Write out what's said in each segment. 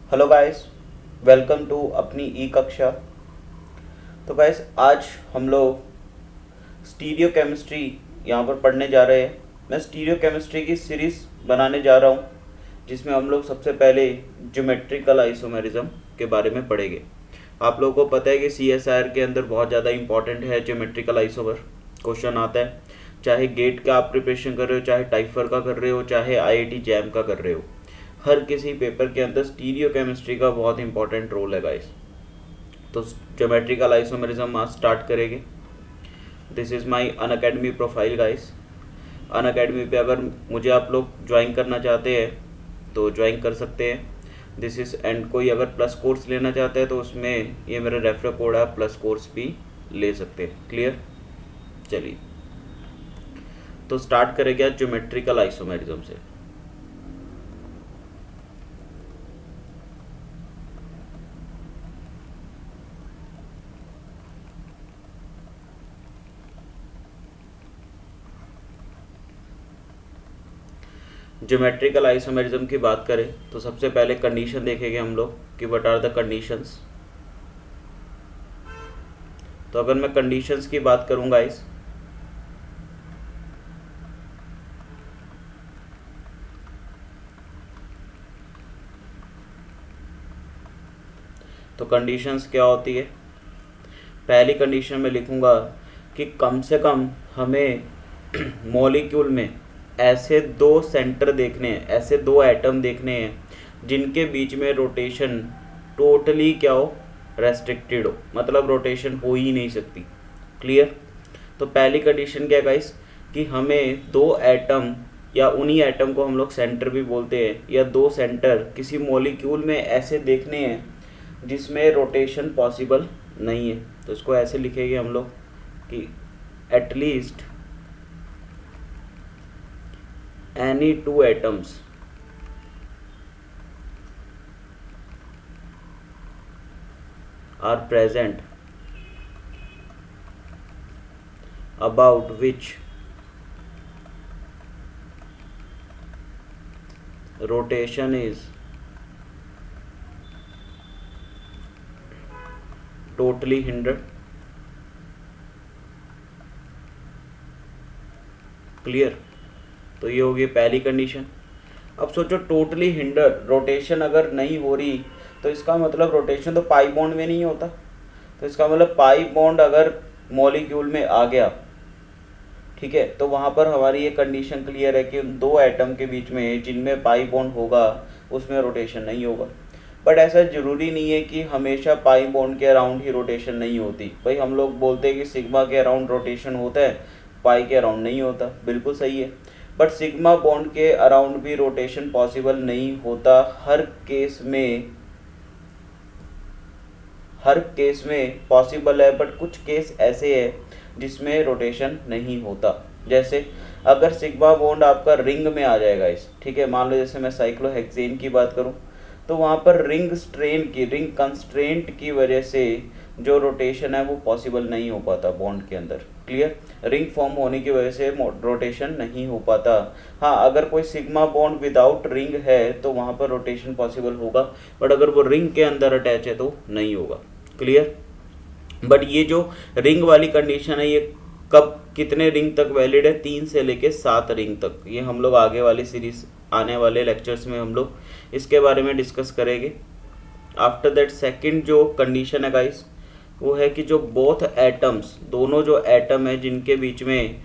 Hello guys, welcome to अपनी ई कक्षा। तो गाइस आज हम लोग स्टीरियो केमिस्ट्री यहाँ पर पढ़ने जा रहे हैं। मैं स्टीरियो केमिस्ट्री की सीरीज़ बनाने जा रहा हूँ जिसमें हम लोग सबसे पहले ज्योमेट्रिकल आइसोमेरिज्म के बारे में पढ़ेंगे। आप लोगों को पता है कि CSIR के अंदर बहुत ज़्यादा इंपॉर्टेंट है ज्योमेट्रिकल आइसोमर। क्वेश्चन आता है, चाहे गेट का आप प्रिपरेशन कर रहे हो, चाहे टाइफर का कर रहे हो, चाहे IIT जैम का कर रहे हो, हर किसी पेपर के अंदर स्टीरियो केमिस्ट्री का बहुत इंपॉर्टेंट रोल है गाइस। तो ज्योमेट्रिकल आइसोमेरिज्म आज स्टार्ट करेंगे। This is my Unacademy profile guys. Unacademy पे अगर मुझे आप लोग ज्वाइन करना चाहते हैं तो ज्वाइन कर सकते हैं। दिस इज़ एंड कोई अगर प्लस कोर्स लेना चाहते हैं तो उसमें ये मेरा रेफरल कोड है, प्लस कोर्स भी ले सकते हैं। क्लियर? चलिए तो स्टार्ट करेंगे आज ज्योमेट्रिकल आइसोमेरिज्म से। ज्योमेट्रिकल आइसोमेरिज्म की बात करें तो सबसे पहले कंडीशन देखेंगे हम लोग कि व्हाट आर द कंडीशंस। तो अगर मैं कंडीशंस की बात करूंगा इस तो कंडीशंस क्या होती है। पहली कंडीशन में लिखूंगा कि कम से कम हमें मॉलिक्यूल में ऐसे दो सेंटर देखने हैं, ऐसे दो एटम देखने हैं जिनके बीच में रोटेशन टोटली क्या हो, रेस्ट्रिक्टेड हो, मतलब रोटेशन हो ही नहीं सकती। क्लियर? तो पहली कंडीशन क्या गाइस कि हमें दो एटम या उन्हीं एटम को हम लोग सेंटर भी बोलते हैं, या दो सेंटर किसी मॉलिक्यूल में ऐसे देखने हैं जिसमें रोटेशन पॉसिबल नहीं है। तो इसको ऐसे लिखेंगे हम लोग कि at least any two atoms are present about which rotation is totally hindered। Clear? तो ये होगी पहली कंडीशन। अब सोचो टोटली हिंडर रोटेशन अगर नहीं हो रही तो इसका मतलब रोटेशन तो पाई बॉन्ड में नहीं होता। तो इसका मतलब पाई बॉन्ड अगर मॉलिक्यूल में आ गया, ठीक है, तो वहाँ पर हमारी ये कंडीशन क्लियर है कि उन दो एटम के बीच में जिनमें पाई बॉन्ड होगा उसमें रोटेशन नहीं होगा। बट ऐसा ज़रूरी नहीं है कि हमेशा पाई बॉन्ड के अराउंड ही रोटेशन नहीं होती। भाई हम लोग बोलते हैं कि सिग्मा के अराउंड रोटेशन होता है, पाई के अराउंड नहीं होता, बिल्कुल सही है। बट सिग्मा बॉन्ड के अराउंड भी रोटेशन पॉसिबल नहीं होता हर केस में पॉसिबल है, बट कुछ केस ऐसे है जिसमें रोटेशन नहीं होता। जैसे अगर सिग्मा बॉन्ड आपका रिंग में आ जाएगा इस, ठीक है, मान लो जैसे मैं साइक्लोहेक्सेन की बात करूं तो वहाँ पर रिंग कंस्ट्रेंट की वजह से जो रोटेशन है वो पॉसिबल नहीं हो पाता बॉन्ड के अंदर। क्लियर? रिंग फॉर्म होने की वजह से रोटेशन नहीं हो पाता। हाँ, अगर कोई सिग्मा बॉन्ड विदाउट रिंग है तो वहाँ पर रोटेशन पॉसिबल होगा, बट अगर वो रिंग के अंदर अटैच है तो नहीं होगा। क्लियर? बट ये जो रिंग वाली कंडीशन है ये कब कितने रिंग तक वैलिड है? 3 से लेके 7 रिंग तक। ये हम लोग आगे वाली सीरीज आने वाले लेक्चर्स में हम लोग इसके बारे में डिस्कस करेंगे। आफ्टर दैट सेकंड जो कंडीशन है गाइस वो है कि जो बोथ एटम्स, दोनों जो एटम है जिनके बीच में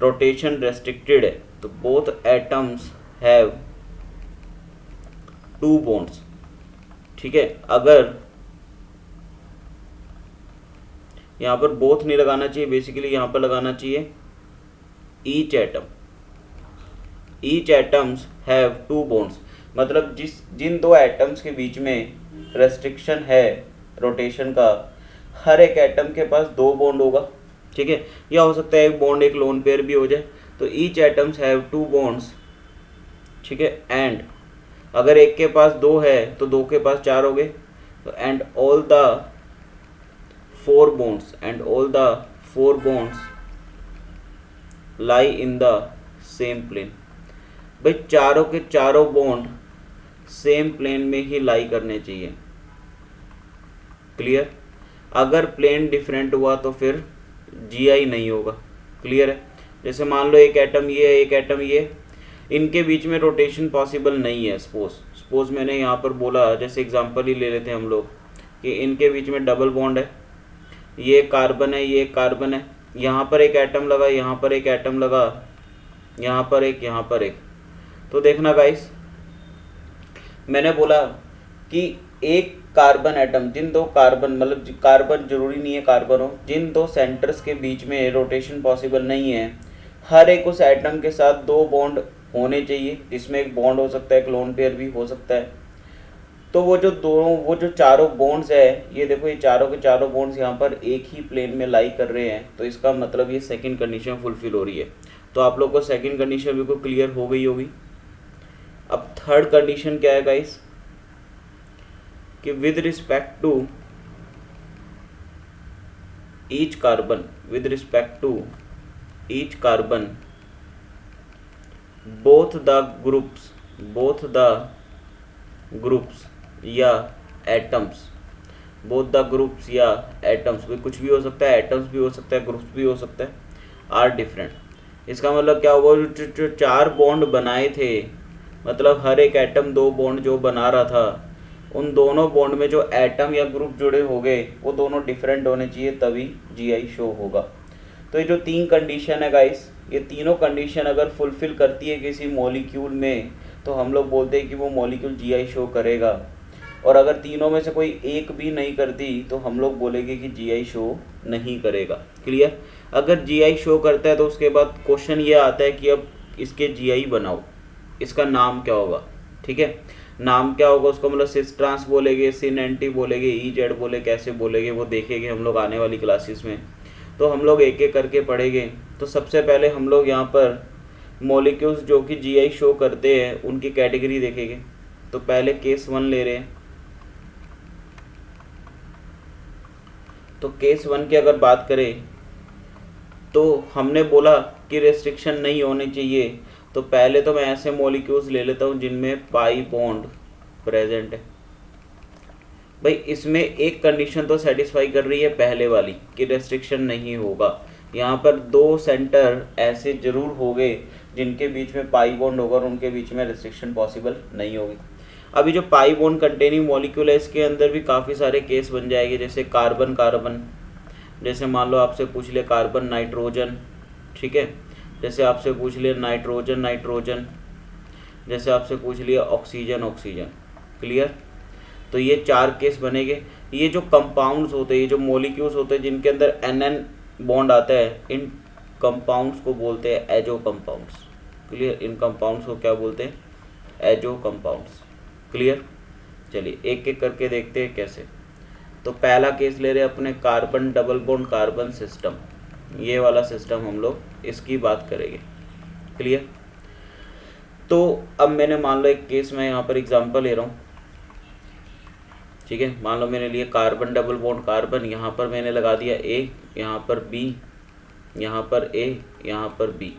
रोटेशन रेस्ट्रिक्टेड है, तो both atoms have two bonds. ठीक है, अगर यहाँ पर बोथ नहीं लगाना चाहिए, बेसिकली यहाँ पर लगाना चाहिए each atoms have two bonds. मतलब जिन दो एटम्स के बीच में रेस्ट्रिक्शन है रोटेशन का, हर एक एटम के पास दो बॉन्ड होगा। ठीक है, या हो सकता है एक बॉन्ड एक लोन पेयर भी हो जाए। तो each atoms have two bonds. ठीक है, एंड अगर एक के पास दो है तो दो के पास चार हो गए। तो and all the four bonds lie in the same plane। भाई चारों के चारों बॉन्ड सेम प्लेन में ही लाई करने चाहिए। क्लियर? अगर प्लेन डिफरेंट हुआ तो फिर जीआई नहीं होगा। क्लियर है? जैसे मान लो एक एटम ये है, एक एटम ये, इनके बीच में रोटेशन पॉसिबल नहीं है। सपोज मैंने यहाँ पर बोला, जैसे एग्जांपल ही ले लेते हैं हम लोग कि इनके बीच में डबल बॉन्ड है, ये कार्बन है, ये कार्बन है, यहाँ पर एक एटम लगा, यहाँ पर एक एटम लगा, यहाँ पर एक, यहाँ पर एक। तो देखना गाइस, मैंने बोला कि एक कार्बन एटम, जिन दो कार्बन, मतलब कार्बन जरूरी नहीं है कार्बन हो, जिन दो सेंटर्स के बीच में रोटेशन पॉसिबल नहीं है, हर एक उस एटम के साथ दो बॉन्ड होने चाहिए, जिसमें एक बॉन्ड हो सकता है, एक लोन पेयर भी हो सकता है। तो वो जो चारों बॉन्ड्स है, ये देखो, ये चारों के चारों बॉन्ड्स यहाँ पर एक ही प्लेन में लाई कर रहे हैं, तो इसका मतलब ये सेकंड कंडीशन फुलफिल हो रही है। तो आप लोग को सेकंड कंडीशन बिल्कुल क्लियर हो गई होगी। अब थर्ड कंडीशन क्या है गाइस, कि with respect to each carbon, with respect to each carbon, both the groups या एटम्स, बोथ द ग्रुप्स या एटम्स, कुछ भी हो सकता है, एटम्स भी हो सकता है, ग्रुप्स भी हो सकता है, आर डिफरेंट। इसका मतलब क्या हुआ, जो चार बॉन्ड बनाए थे, मतलब हर एक एटम दो बॉन्ड जो बना रहा था, उन दोनों बॉन्ड में जो एटम या ग्रुप जुड़े हो गए वो दोनों डिफरेंट होने चाहिए, तभी जीआई शो होगा। तो ये जो तीन कंडीशन है गाइस, ये तीनों कंडीशन अगर फुलफिल करती है किसी मॉलिक्यूल में, तो हम लोग बोलते हैं कि वो मॉलिक्यूल जीआई शो करेगा। और अगर तीनों में से कोई एक भी नहीं करती तो हम लोग बोलेंगे कि जीआई शो नहीं करेगा। क्लियर? अगर जीआई शो करता है तो उसके बाद क्वेश्चन ये आता है कि अब इसके जीआई बनाओ, इसका नाम क्या होगा। ठीक है, नाम क्या होगा उसको, मतलब सिस ट्रांस बोलेंगे, सिन एंटी बोलेंगे, ई जेड बोले, कैसे बोलेंगे वो देखेंगे हम लोग आने वाली क्लासेस में। तो हम लोग एक एक करके पढ़ेंगे। तो सबसे पहले हम लोग यहाँ पर मॉलिक्यूल्स जो कि जीआई शो करते हैं उनकी कैटेगरी देखेंगे। तो पहले केस 1 ले रहे हैं। तो केस 1 की अगर बात करें तो हमने बोला कि रेस्ट्रिक्शन नहीं होनी चाहिए। तो पहले तो मैं ऐसे मॉलिक्यूल्स ले लेता हूँ जिनमें पाई बॉन्ड प्रेजेंट है। भाई इसमें एक कंडीशन तो सेटिस्फाई कर रही है पहले वाली कि रेस्ट्रिक्शन नहीं होगा। यहाँ पर दो सेंटर ऐसे जरूर होंगे जिनके बीच में पाई बॉन्ड होगा और उनके बीच में रेस्ट्रिक्शन पॉसिबल नहीं होगी। अभी जो पाई बॉन्ड कंटेनिंग मॉलिक्यूल है इसके अंदर भी काफ़ी सारे केस बन जाएंगे, जैसे कार्बन कार्बन, जैसे मान लो आपसे पूछ लिया कार्बन नाइट्रोजन, ठीक है, जैसे आपसे पूछ लिया नाइट्रोजन नाइट्रोजन, जैसे आपसे पूछ लिया ऑक्सीजन ऑक्सीजन। क्लियर? तो ये चार केस बनेंगे। ये जो कंपाउंड्स होते हैं, ये जो मॉलिक्यूल्स होते हैं जिनके अंदर एन बॉन्ड आता है, इन कंपाउंड्स को बोलते हैं एजो कंपाउंड्स। क्लियर? इन कंपाउंड्स को क्या बोलते हैं? Azo compounds. क्लियर? चलिए एक एक करके देखते हैं कैसे। तो पहला केस ले रहे हैं अपने carbon double bond carbon system, ये वाला सिस्टम हम लोग इसकी बात करेंगे। क्लियर? तो अब मैंने मान लो एक केस में यहाँ पर एग्जांपल ले रहा हूँ, ठीक है। मान लो मैंने लिए कार्बन डबल बॉन्ड कार्बन, यहाँ पर मैंने लगा दिया ए, यहाँ पर बी, यहाँ पर ए, यहाँ पर बी।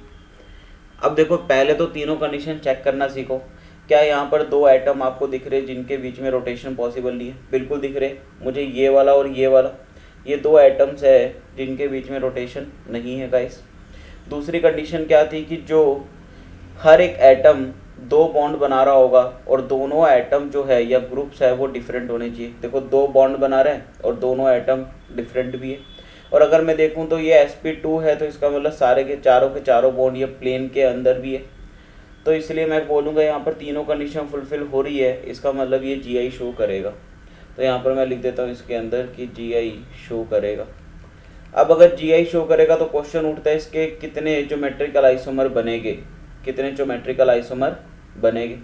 अब देखो पहले तो तीनों कंडीशन चेक करना सीखो। क्या यहाँ पर दो एटम आपको दिख रहे जिनके बीच में रोटेशन पॉसिबल नहीं है? बिल्कुल दिख रहे मुझे, ये वाला और ये वाला, ये दो एटम्स है जिनके बीच में रोटेशन नहीं है गाइस। दूसरी कंडीशन क्या थी कि जो हर एक एटम दो बॉन्ड बना रहा होगा और दोनों एटम जो है या ग्रुप्स है वो डिफरेंट होने चाहिए। देखो दो बॉन्ड बना रहे हैं और दोनों एटम डिफरेंट भी है। और अगर मैं देखूं तो ये sp2 है, तो इसका मतलब सारे के चारों बॉन्ड ये प्लेन के अंदर भी है। तो इसलिए मैं बोलूँगा यहाँ पर तीनों कंडीशन फुलफिल हो रही है, इसका मतलब ये जीआई शो करेगा। तो यहाँ पर मैं लिख देता हूँ इसके अंदर कि जीआई शो करेगा। अब अगर जीआई शो करेगा तो क्वेश्चन उठता है इसके कितने ज्योमेट्रिकल आइसोमर बनेंगे, कितने ज्योमेट्रिकल आइसोमर बनेंगे।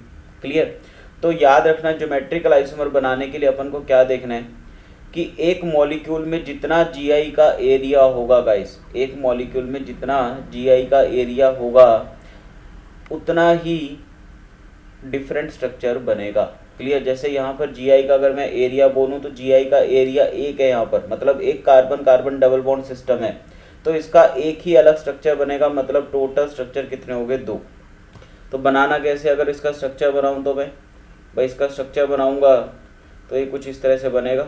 क्लियर? तो याद रखना ज्योमेट्रिकल आइसोमर बनाने के लिए अपन को क्या देखना है कि एक मॉलिक्यूल में जितना जीआई का एरिया होगा गाइस, एक मॉलिक्यूल में जितना जीआई का एरिया होगा उतना ही डिफरेंट स्ट्रक्चर बनेगा। क्लियर? जैसे यहाँ पर जीआई का अगर मैं एरिया बोलूँ तो जीआई का एरिया एक है यहाँ पर, मतलब एक carbon carbon double bond system है तो इसका एक ही अलग स्ट्रक्चर बनेगा, मतलब टोटल स्ट्रक्चर कितने हो गए? 2। तो बनाना कैसे? अगर इसका स्ट्रक्चर बनाऊँ तो मैं भाई इसका स्ट्रक्चर बनाऊंगा तो ये कुछ इस तरह से बनेगा।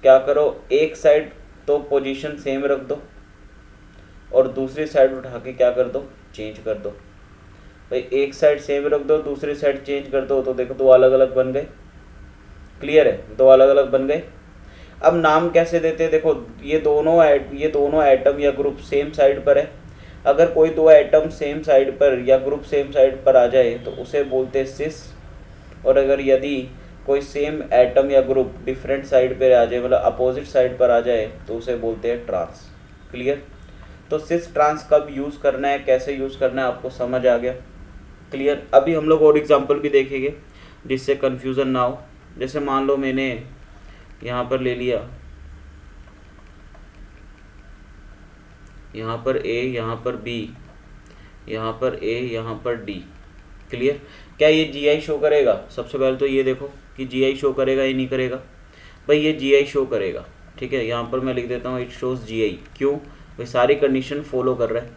क्या करो, एक साइड तो पोजीशन सेम रख दो और दूसरी साइड उठा के क्या कर दो, चेंज कर दो। भाई एक साइड सेम रख दो, दूसरी साइड चेंज कर दो, तो देखो दो अलग अलग बन गए। क्लियर है, दो अलग अलग बन गए। अब नाम कैसे देते हैं, देखो ये दोनों एटम या ग्रुप सेम साइड पर है। अगर कोई दो एटम सेम साइड पर या ग्रुप सेम साइड पर आ जाए तो उसे बोलते हैं सिस। और अगर यदि कोई सेम एटम या ग्रुप डिफरेंट साइड पर आ जाए, मतलब अपोजिट साइड पर आ जाए, तो उसे बोलते हैं ट्रांस। क्लियर। तो सिस ट्रांस कब यूज़ करना है, कैसे यूज़ करना है, आपको समझ आ गया। क्लियर। अभी हम लोग और एग्जांपल भी देखेंगे जिससे कन्फ्यूज़न ना हो। जैसे मान लो मैंने यहाँ पर ले लिया, यहाँ पर ए, यहाँ पर बी, यहाँ पर ए, यहाँ पर डी। क्लियर। क्या ये जीआई शो करेगा? सबसे पहले तो ये देखो कि जीआई शो करेगा या नहीं करेगा। भाई ये जीआई शो करेगा। ठीक है, यहाँ पर मैं लिख देता हूँ इट शोज जीआई। क्यों? भाई सारी कंडीशन फॉलो कर रहा है।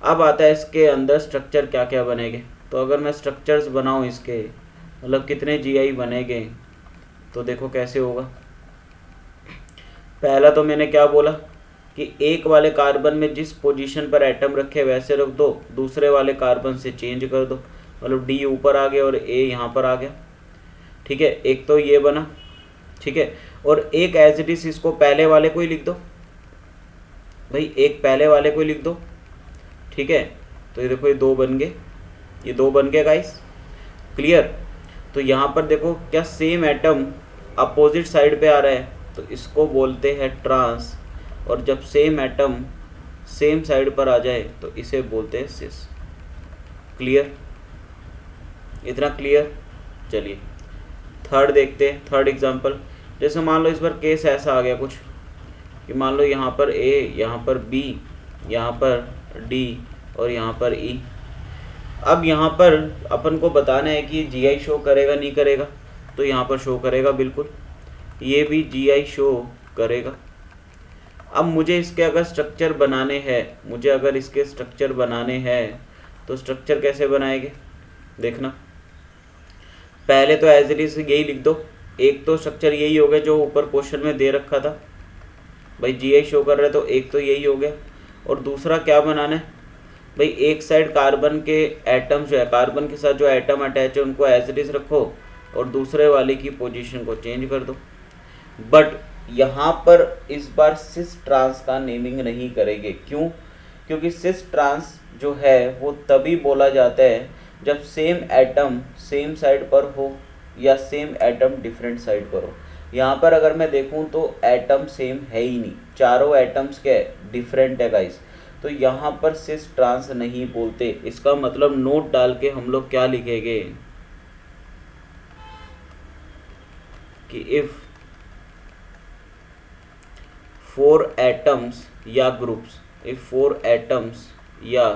अब आता है इसके अंदर स्ट्रक्चर क्या क्या बनेंगे। तो अगर मैं स्ट्रक्चर्स बनाऊँ इसके, मतलब कितने जीआई बनेंगे, तो देखो कैसे होगा। पहला तो मैंने क्या बोला कि एक वाले कार्बन में जिस पोजीशन पर एटम रखे वैसे रख दो, दूसरे वाले कार्बन से चेंज कर दो, मतलब डी ऊपर आ गया और ए यहाँ पर आ गया। ठीक है, एक तो ये बना। ठीक है, और एक एज इट इज इसको पहले वाले को ही लिख दो। भाई एक पहले वाले को ही लिख दो। ठीक है, तो ये देखो ये दो बन गए, ये दो बन गए गाइस। क्लियर। तो यहाँ पर देखो क्या सेम एटम अपोजिट साइड पे आ रहा है, तो इसको बोलते हैं ट्रांस। और जब सेम एटम सेम साइड पर आ जाए तो इसे बोलते हैं सिस। क्लियर, इतना क्लियर। चलिए थर्ड देखते हैं, थर्ड एग्जांपल। जैसे मान लो इस बार केस ऐसा आ गया कुछ कि मान लो यहाँ पर ए, यहाँ पर बी, यहाँ पर डी और यहाँ पर ई। अब यहाँ पर अपन को बताना है कि जीआई शो करेगा नहीं करेगा। तो यहाँ पर शो करेगा बिल्कुल, ये भी जीआई शो करेगा। अब मुझे इसके अगर स्ट्रक्चर बनाने हैं, मुझे अगर इसके स्ट्रक्चर बनाने हैं तो स्ट्रक्चर कैसे बनाएंगे देखना। पहले तो एज इट इज यही लिख दो। एक तो स्ट्रक्चर यही हो गया जो ऊपर क्वेश्चन में दे रखा था, भाई जीआई शो कर रहा है तो एक तो यही हो गया। और दूसरा क्या बनाना है, भाई एक साइड कार्बन के एटम जो है, कार्बन के साथ जो एटम अटैच है उनको एज इट इज रखो और दूसरे वाले की पोजीशन को चेंज कर दो। बट यहाँ पर इस बार सिस ट्रांस का नेमिंग नहीं करेंगे। क्यों? क्योंकि सिस ट्रांस जो है वो तभी बोला जाता है जब सेम एटम सेम साइड पर हो या सेम एटम डिफरेंट साइड पर हो। यहाँ पर अगर मैं देखूँ तो एटम सेम है ही नहीं, चारों एटम्स क्या डिफरेंट है गाइस। तो यहाँ पर सिस ट्रांस नहीं बोलते। इसका मतलब नोट डाल के हम लोग क्या लिखेंगे कि इफ 4 atoms या groups, if 4 atoms या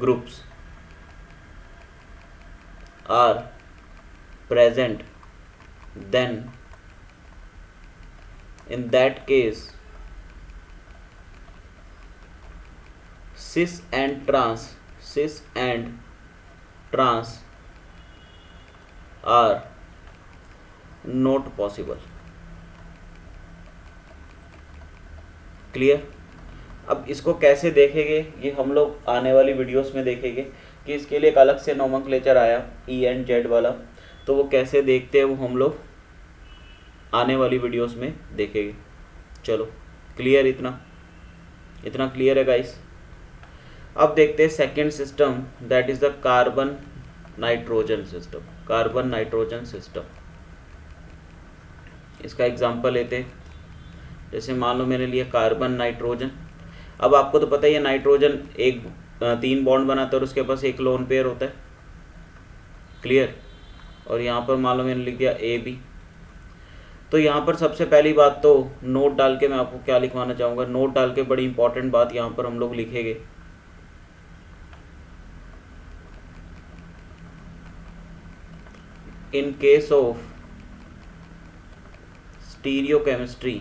groups are present, then in that case cis and trans are not possible। Clear. अब इसको कैसे देखेंगे ये हम लोग आने वाली वीडियोस में देखेंगे कि इसके लिए एक अलग से नोमेनक्लेचर आया ई एंड जेड वाला, तो वो कैसे देखते हैं वो हम लोग आने वाली वीडियोस में देखेंगे। चलो क्लियर, इतना क्लियर है गाइस। अब देखते हैं second system, that is the carbon nitrogen system. Carbon nitrogen system, इसका एग्जांपल लेते हैं। जैसे मान लो मैंने लिया कार्बन नाइट्रोजन। अब आपको तो पता ही है नाइट्रोजन एक 3 बॉन्ड बनाता है और उसके पास एक लोन पेयर होता है। क्लियर। और यहाँ पर मान लो मैंने लिख दिया ए बी। तो यहाँ पर सबसे पहली बात तो नोट डाल के मैं आपको क्या लिखवाना चाहूँगा, नोट डाल के बड़ी इंपॉर्टेंट बात यहाँ पर हम लोग लिखेंगे। In case of stereochemistry,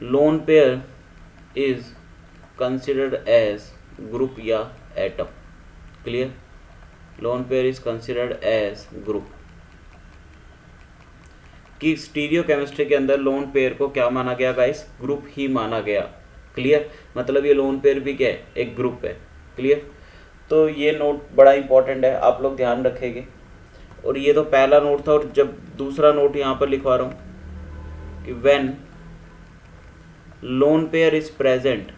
lone pair is considered as group या atom. Clear, lone pair is considered as group. कि स्टीरियो केमिस्ट्री के अंदर लोन पेयर को क्या माना गया गाइस, ग्रुप ही माना गया। क्लियर, मतलब ये लोन पेयर भी क्या है, एक ग्रुप है। क्लियर, तो ये नोट बड़ा इंपॉर्टेंट है, आप लोग ध्यान रखेंगे। और ये तो पहला नोट था, और जब दूसरा नोट यहाँ पर लिखवा रहा हूँ कि when loan pair is present,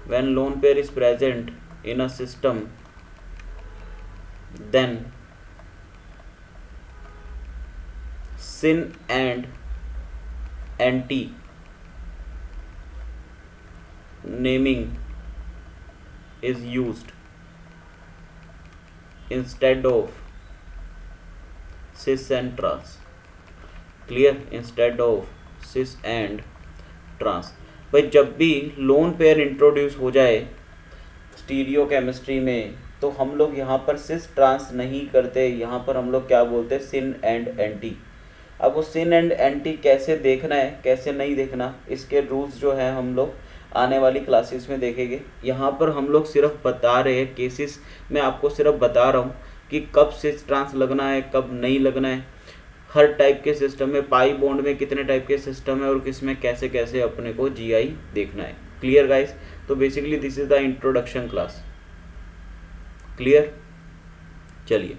when lone pair is present in a system, then syn and anti naming is used instead of cis and trans। Clear, instead of cis and trans। भाई जब भी lone pair introduce हो जाए stereo chemistry में, तो हम लोग यहाँ पर सिस ट्रांस नहीं करते, यहाँ पर हम लोग क्या बोलते हैं, सिन एंड एंटी। अब वो सिन एंड एंटी कैसे देखना है कैसे नहीं देखना, इसके रूल्स जो है हम लोग आने वाली क्लासेस में देखेंगे। यहाँ पर हम लोग सिर्फ बता रहे हैं केसेस, मैं आपको सिर्फ बता रहा हूँ कि कब सिस ट्रांस लगना है कब नहीं लगना है। हर टाइप के सिस्टम में, पाई बॉन्ड में कितने टाइप के सिस्टम है और किसमें कैसे कैसे अपने को जीआई देखना है। क्लियर गाइस, तो basically this is the introduction class. Clear, चलिए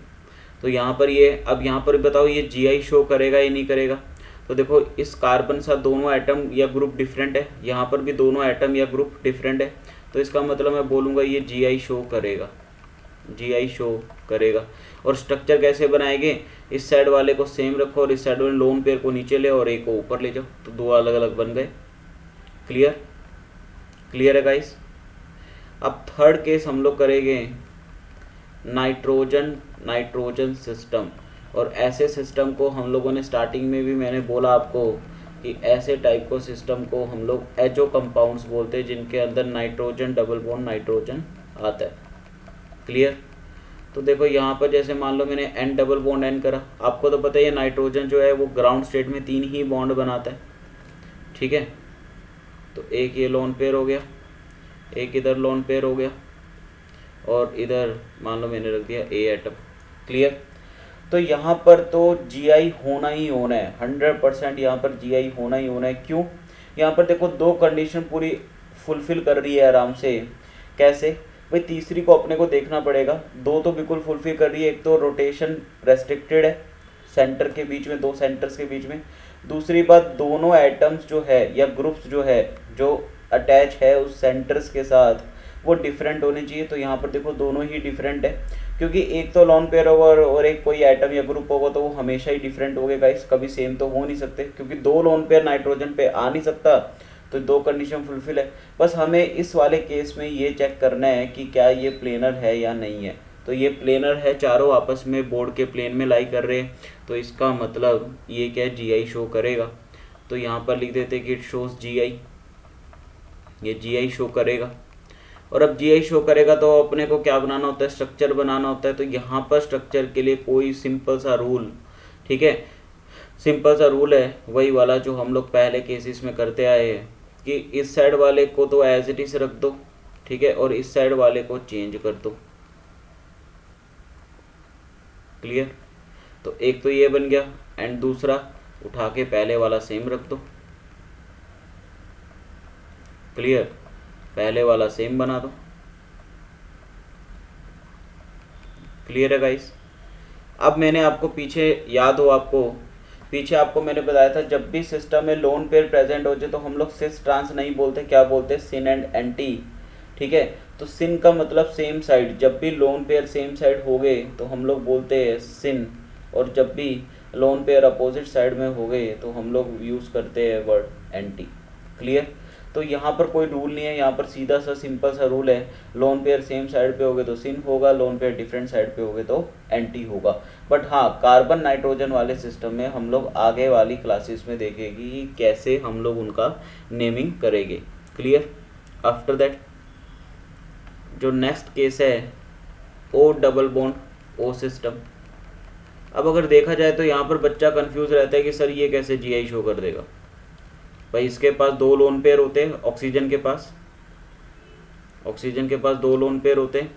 तो यहाँ पर ये, अब यहाँ पर बताओ ये जीआई शो करेगा या नहीं करेगा। तो देखो इस कार्बन साथ दोनों एटम या ग्रुप डिफरेंट है, यहाँ पर भी दोनों एटम या ग्रुप डिफरेंट है, तो इसका मतलब मैं बोलूँगा ये जीआई शो करेगा, जीआई शो करेगा। और स्ट्रक्चर कैसे बनाएंगे, इस साइड वाले को सेम रखो और इस साइड वाले लोन पेयर को नीचे ले और एक को ऊपर ले जाओ, तो दो अलग अलग बन गए। क्लियर, क्लियर है गाइस। अब थर्ड केस हम लोग करेंगे नाइट्रोजन सिस्टम। और ऐसे सिस्टम को हम लोगों ने स्टार्टिंग में भी मैंने बोला आपको कि ऐसे टाइप को सिस्टम को हम लोग एचओ कंपाउंड्स बोलते हैं, जिनके अंदर नाइट्रोजन डबल बॉन्ड नाइट्रोजन आता है। क्लियर, तो देखो यहाँ पर जैसे मान लो मैंने एन डबल बॉन्ड एन करा, आपको तो पता है ये नाइट्रोजन जो है वो ग्राउंड स्टेट में 3 ही बॉन्ड बनाता है। ठीक है, तो एक ये लोन पेयर हो गया, एक इधर लोन पेयर हो गया, और इधर मान लो मैंने रख दिया ए एटम। क्लियर, तो यहाँ पर तो जीआई होना ही होना है, 100% यहाँ पर जीआई होना ही होना है। क्यों, यहाँ पर देखो दो कंडीशन पूरी फुलफिल कर रही है आराम से। कैसे भाई, तीसरी को अपने को देखना पड़ेगा। दो तो बिल्कुल फुलफिल कर रही है, एक तो रोटेशन रेस्ट्रिक्टेड है सेंटर के बीच में, दो सेंटर्स के बीच में। दूसरी बात, दोनों एटम्स जो है या ग्रुप्स जो है जो अटैच है उस सेंटर्स के साथ, वो डिफरेंट होने चाहिए। तो यहाँ पर देखो दोनों ही डिफरेंट है, क्योंकि एक तो लॉन पेयर होगा और एक कोई एटम या ग्रुप होगा, तो वो हमेशा ही डिफरेंट होगा गाइस, कभी सेम तो हो नहीं सकते, क्योंकि दो लोन पेयर नाइट्रोजन पे आ नहीं सकता। तो दो कंडीशन फुलफिल है। बस हमें इस वाले केस में ये चेक करना है कि क्या ये प्लेनर है या नहीं है। तो ये प्लेनर है, चारों आपस में बोर्ड के प्लेन में लाई कर रहे हैं, तो इसका मतलब ये क्या है, जीआई शो करेगा। तो यहाँ पर लिख देते कि इट शोज जीआई, ये जीआई शो करेगा। और अब जीआई शो करेगा तो अपने को क्या बनाना होता है, स्ट्रक्चर बनाना होता है। तो यहाँ पर स्ट्रक्चर के लिए कोई सिंपल सा रूल, ठीक है, सिंपल सा रूल है वही वाला जो हम लोग पहले केसेस में करते आए हैं कि इस साइड वाले को तो एज इट इज रख दो, ठीक है, और इस साइड वाले को चेंज कर दो। क्लियर, तो एक तो ये बन गया, एंड दूसरा उठा के पहले वाला सेम रख दो। क्लियर, पहले वाला सेम बना दो। क्लियर है गाइस। अब मैंने आपको पीछे याद हो, आपको पीछे आपको मैंने बताया था जब भी सिस्टम में लोन पेयर प्रेजेंट हो जाए तो हम लोग सिस ट्रांस नहीं बोलते, क्या बोलते हैं, सिन एंड एंटी। ठीक है, तो सिन का मतलब सेम साइड, जब भी लोन पेयर सेम साइड हो गए तो हम लोग बोलते हैं सिन, और जब भी लोन पेयर अपोजिट साइड में हो गए तो हम लोग यूज़ करते हैं वर्ड एंटी। क्लियर, तो यहाँ पर कोई रूल नहीं है, यहाँ पर सीधा सा सिंपल सा रूल है, लोन पेयर सेम साइड पे होगे तो सिन होगा, लोन पेयर डिफरेंट साइड पे होगे तो एंटी होगा। बट हाँ, कार्बन नाइट्रोजन वाले सिस्टम में हम लोग आगे वाली क्लासेस में देखेंगे कि कैसे हम लोग उनका नेमिंग करेंगे। क्लियर, आफ्टर दैट जो नेक्स्ट केस है O double bond O system. अब अगर देखा जाए तो यहाँ पर बच्चा कंफ्यूज रहता है कि सर ये कैसे जीआई शो कर देगा। भाई इसके पास 2 लोन पेयर होते हैं, ऑक्सीजन के पास 2 लोन पेयर होते हैं।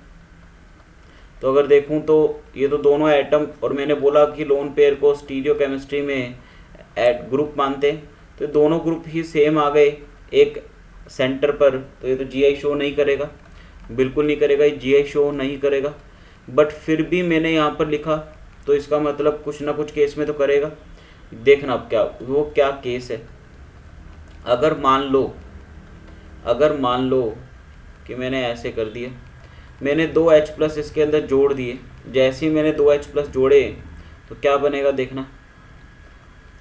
तो अगर देखूं तो ये तो दोनों एटम, और मैंने बोला कि लोन पेयर को स्टीरियोकेमिस्ट्री में ग्रुप मानते हैं, तो दोनों ग्रुप ही सेम आ गए एक सेंटर पर, तो ये तो जीआई शो नहीं करेगा, बिल्कुल नहीं करेगा, ये जीआई शो नहीं करेगा। बट फिर भी मैंने यहाँ पर लिखा, तो इसका मतलब कुछ ना कुछ केस में तो करेगा। देखना अब क्या केस है। अगर मान लो कि मैंने ऐसे कर दिया, मैंने 2H+ इसके अंदर जोड़ दिए, जैसे ही मैंने 2H+ जोड़े तो क्या बनेगा देखना,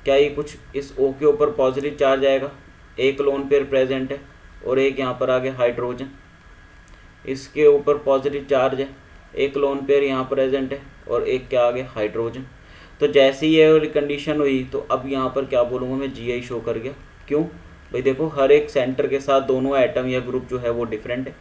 क्या ये कुछ इस O के ऊपर पॉजिटिव चार्ज आएगा, एक लोन पेयर प्रेजेंट है और एक यहाँ पर आ गया हाइड्रोजन, इसके ऊपर पॉजिटिव चार्ज है, एक लोन पेयर यहाँ प्रेजेंट है और एक क्या आ गया हाइड्रोजन। तो जैसे ही ये वाली कंडीशन हुई तो अब यहाँ पर क्या बोलूँगा मैं, जीआई शो कर गया। क्यों भाई, देखो हर एक सेंटर के साथ दोनों एटम या ग्रुप जो है वो डिफरेंट है,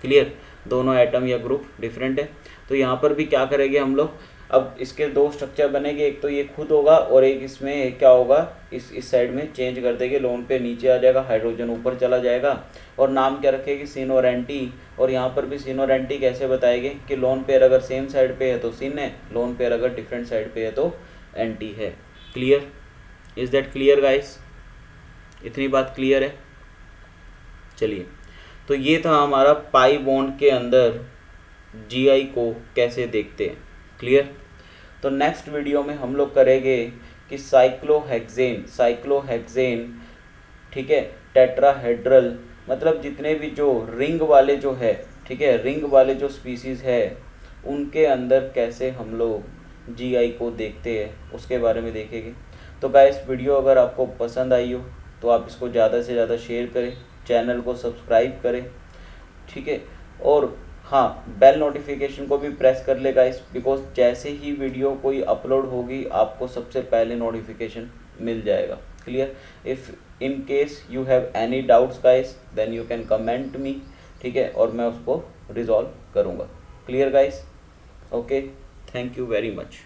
क्लियर, दोनों एटम या ग्रुप डिफरेंट है। तो यहाँ पर भी क्या करेंगे हम लोग, अब इसके 2 स्ट्रक्चर बनेंगे, एक तो ये खुद होगा और एक इसमें क्या होगा, इस साइड में चेंज कर देंगे, लोन पे नीचे आ जाएगा, हाइड्रोजन ऊपर चला जाएगा, और नाम क्या रखेगी, सिन और एंटी। और यहाँ पर भी सिन और एंटी कैसे बताएंगे कि लोन पेयर अगर सेम साइड पे है तो सिन है, लोन पेयर अगर डिफरेंट साइड पे है तो एंटी है। Clear, is that clear guys, इतनी बात क्लियर है। चलिए, तो ये था हमारा पाई बॉन्ड के अंदर जीआई को कैसे देखते हैं, क्लियर। तो नेक्स्ट वीडियो में हम लोग करेंगे कि साइक्लोहेक्सेन, ठीक है, टेट्राहेड्रल, मतलब जितने भी जो रिंग वाले जो है, ठीक है, रिंग वाले जो स्पीसीज है उनके अंदर कैसे हम लोग जीआई को देखते हैं उसके बारे में देखेंगे। तो गाइस, वीडियो अगर आपको पसंद आई हो तो आप इसको ज़्यादा से ज़्यादा शेयर करें, चैनल को सब्सक्राइब करें, ठीक है, और हाँ, बेल नोटिफिकेशन को भी प्रेस कर ले गाइस, बिकॉज जैसे ही वीडियो कोई अपलोड होगी आपको सबसे पहले नोटिफिकेशन मिल जाएगा, clear. If in case you have any doubts guys then you can comment me, ठीक है, और मैं उसको रिजॉल्व करूँगा, clear guys. Okay, thank you very much.